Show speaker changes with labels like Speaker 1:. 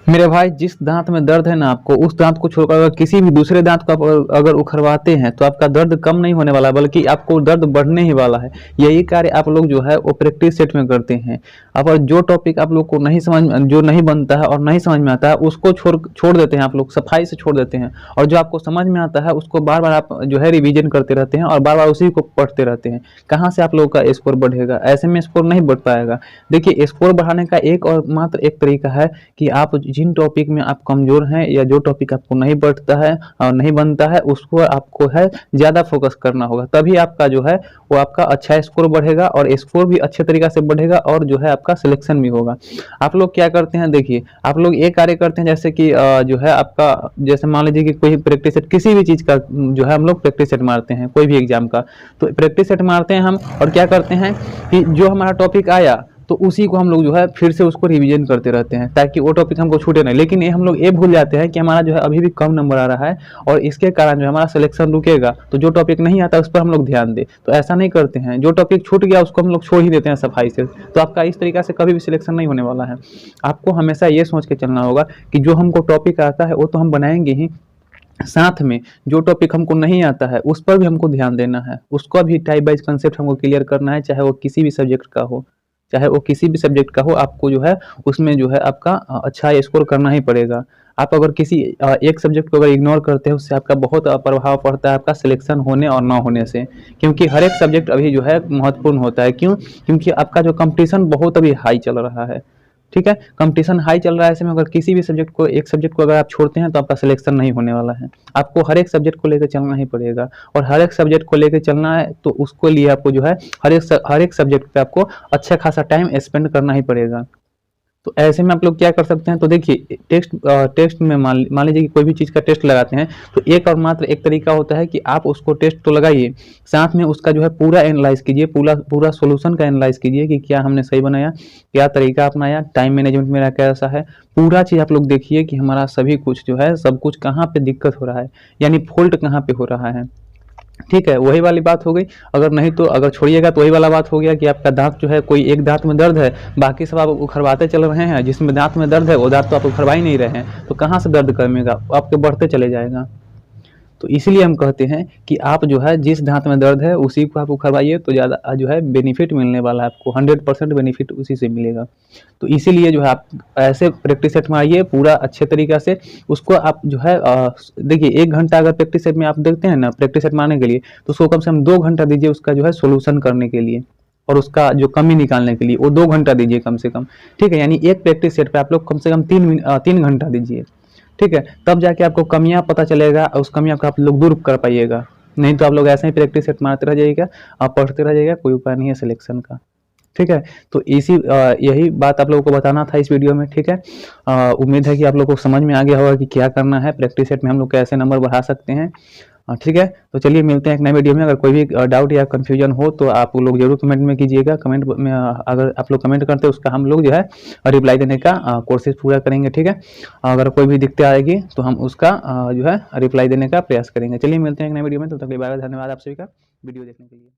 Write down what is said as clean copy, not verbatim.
Speaker 1: मेरे भाई, जिस दांत में दर्द है ना, आपको उस दांत को छोड़कर अगर किसी भी दूसरे दांत को आप अगर उखड़वाते हैं तो आपका दर्द कम नहीं होने वाला, बल्कि आपको दर्द बढ़ने ही वाला है। यही कार्य आप लोग जो है वो प्रैक्टिस सेट में करते हैं। अब और जो टॉपिक आप लोग को नहीं समझ, जो नहीं बनता है और नहीं समझ में आता है, उसको छोड़ छोड़ देते हैं, आप लोग सफाई से छोड़ देते हैं। और जो आपको समझ में आता है उसको बार बार आप जो है रिवीजन करते रहते हैं और बार बार उसी को पढ़ते रहते हैं। कहाँ से आप लोगों का स्कोर बढ़ेगा? ऐसे में स्कोर नहीं बढ़ पाएगा। देखिए, स्कोर बढ़ाने का एक और मात्र एक तरीका है कि आप जिन टॉपिक में आप कमजोर हैं या जो टॉपिक आपको नहीं बढ़ता है और नहीं बनता है, उसको आपको है ज़्यादा फोकस करना होगा। तभी आपका जो है वो आपका अच्छा स्कोर बढ़ेगा और स्कोर भी अच्छे तरीका से बढ़ेगा और जो है आपका सिलेक्शन भी होगा। आप लोग क्या करते हैं, देखिए आप लोग ये कार्य करते हैं जैसे कि जो है आपका, जैसे मान लीजिए कि कोई प्रैक्टिस सेट किसी भी चीज़ का जो है हम लोग प्रैक्टिस सेट मारते हैं, कोई भी एग्जाम का, तो प्रैक्टिस सेट मारते हैं हम और क्या करते हैं कि जो हमारा टॉपिक आया तो उसी को हम लोग जो है फिर से उसको रिवीजन करते रहते हैं ताकि वो टॉपिक हमको छूटे नहीं। लेकिन ये हम लोग ये भूल जाते हैं कि हमारा जो है अभी भी कम नंबर आ रहा है और इसके कारण जो है हमारा सिलेक्शन रुकेगा, तो जो टॉपिक नहीं आता उस पर हम लोग ध्यान दें। तो ऐसा नहीं करते हैं, जो टॉपिक छूट गया उसको हम लोग छोड़ ही देते हैं सफाई से। तो आपका इस तरीका से कभी भी सिलेक्शन नहीं होने वाला है। आपको हमेशा ये सोच के चलना होगा कि जो हमको टॉपिक आता है वो तो हम बनाएंगे ही, साथ में जो टॉपिक हमको नहीं आता है उस पर भी हमको ध्यान देना है। उसको भी टाइप वाइज कंसेप्ट हमको क्लियर करना है, चाहे वो किसी भी सब्जेक्ट का हो, चाहे वो किसी भी सब्जेक्ट का हो। आपको जो है उसमें जो है आपका अच्छा स्कोर करना ही पड़ेगा। आप अगर किसी एक सब्जेक्ट को अगर इग्नोर करते हैं, उससे आपका बहुत प्रभाव पड़ता है आपका सिलेक्शन होने और ना होने से। क्योंकि हर एक सब्जेक्ट अभी जो है महत्वपूर्ण होता है। क्यों? क्योंकि आपका जो कंपटीशन बहुत अभी हाई चल रहा है। ठीक है, कंपटीशन हाई चल रहा है, ऐसे में अगर किसी भी सब्जेक्ट को, एक सब्जेक्ट को अगर आप छोड़ते हैं तो आपका सिलेक्शन नहीं होने वाला है। आपको हर एक सब्जेक्ट को लेकर चलना ही पड़ेगा और हर एक सब्जेक्ट को लेकर चलना है तो उसको लिए आपको जो है हर एक सब्जेक्ट पे आपको अच्छा खासा टाइम स्पेंड करना ही पड़ेगा। तो ऐसे में आप लोग क्या कर सकते हैं, तो देखिए टेस्ट में मान लीजिए कि कोई भी चीज़ का टेस्ट लगाते हैं तो एक और मात्र एक तरीका होता है कि आप उसको टेस्ट तो लगाइए, साथ में उसका जो है पूरा एनालाइज कीजिए, पूरा पूरा सॉल्यूशन का एनालाइज कीजिए कि क्या हमने सही बनाया, क्या तरीका अपनाया, टाइम मैनेजमेंट मेरा कैसा है। पूरा चीज़ आप लोग देखिए कि हमारा सभी कुछ जो है, सब कुछ कहाँ पे दिक्कत हो रहा है, यानी फॉल्ट कहाँ पे हो रहा है। ठीक है, वही वाली बात हो गई। अगर नहीं तो अगर छोड़िएगा तो वही वाला बात हो गया कि आपका दांत जो है, कोई एक दांत में दर्द है, बाकी सब आप उखड़वाते चल रहे हैं, जिसमें दांत में दर्द है वो दांत तो आप उखड़वा ही नहीं रहे हैं, तो कहाँ से दर्द कमेगा? आपके बढ़ते चले जाएगा। तो इसीलिए हम कहते हैं कि आप जो है जिस दांत में दर्द है उसी को आप उखड़वाइए, तो ज़्यादा जो है बेनिफिट मिलने वाला है आपको, 100% बेनिफिट उसी से मिलेगा। तो इसीलिए जो है आप ऐसे प्रैक्टिस सेट मारिए पूरा अच्छे तरीका से। उसको आप जो है देखिए 1 घंटा अगर प्रैक्टिस सेट में आप देखते हैं ना, प्रैक्टिस सेट मारने के लिए, तो उसको कम से कम 2 घंटा दीजिए उसका जो है सोल्यूशन करने के लिए और उसका जो कमी निकालने के लिए, वो 2 घंटा दीजिए कम से कम। ठीक है, यानी एक प्रैक्टिस सेट पे आप लोग कम से कम 3 घंटा दीजिए। ठीक है, तब जाके आपको कमियां पता चलेगा, उस कमियां को आप लोग दूर कर पाइएगा। नहीं तो आप लोग ऐसे ही प्रैक्टिस सेट मारते रह जाइएगा, आप पढ़ते रह जाइएगा, कोई उपाय नहीं है सिलेक्शन का। ठीक है, तो यही बात आप लोगों को बताना था इस वीडियो में। ठीक है, उम्मीद है कि आप लोगों को समझ में आ गया होगा कि क्या करना है, प्रैक्टिस सेट में हम लोग कैसे नंबर बढ़ा सकते हैं। ठीक है, तो चलिए मिलते हैं एक नए वीडियो में। अगर कोई भी डाउट या कन्फ्यूजन हो तो आप लोग जरूर कमेंट में कीजिएगा। कमेंट में अगर आप लोग कमेंट करते हैं उसका हम लोग जो है रिप्लाई देने का कोशिश पूरा करेंगे। ठीक है, अगर कोई भी दिक्कत आएगी तो हम उसका जो है रिप्लाई देने का प्रयास करेंगे। चलिए मिलते हैं एक नए वीडियो में, तब तक के लिए बाय बाय। धन्यवाद आप सभी का वीडियो देखने के लिए।